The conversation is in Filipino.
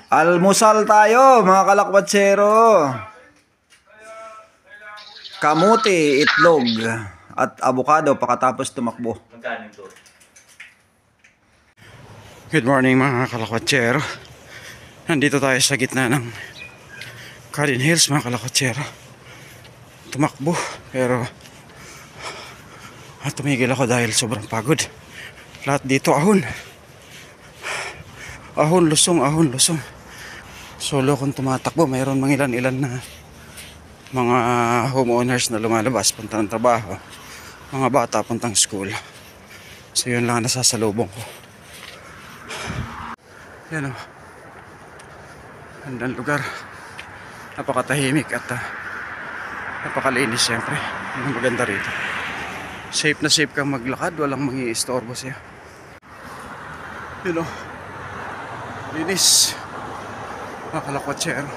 Almusal tayo mga kalakwatsero. Kamuti, itlog at abukado pakatapos tumakbo. Good morning mga kalakwatsero. Nandito tayo sa gitna ng Garden Hills mga kalakwatsero. Tumakbo pero tumigil ako dahil sobrang pagod. Lahat dito ahon. Ahon lusong. Solo kung tumatakbo, mayroon mga ilan na mga homeowners na lumalabas punta ng trabaho, mga bata puntang school. So yun lang nasasalubong ko. Yan o, gandang lugar, napakatahimik at napakalinis. Siyempre yun ang maganda rito, safe na safe kang maglakad, walang mangi-istorbo siya. Yun o, linis mga kalakwatsero.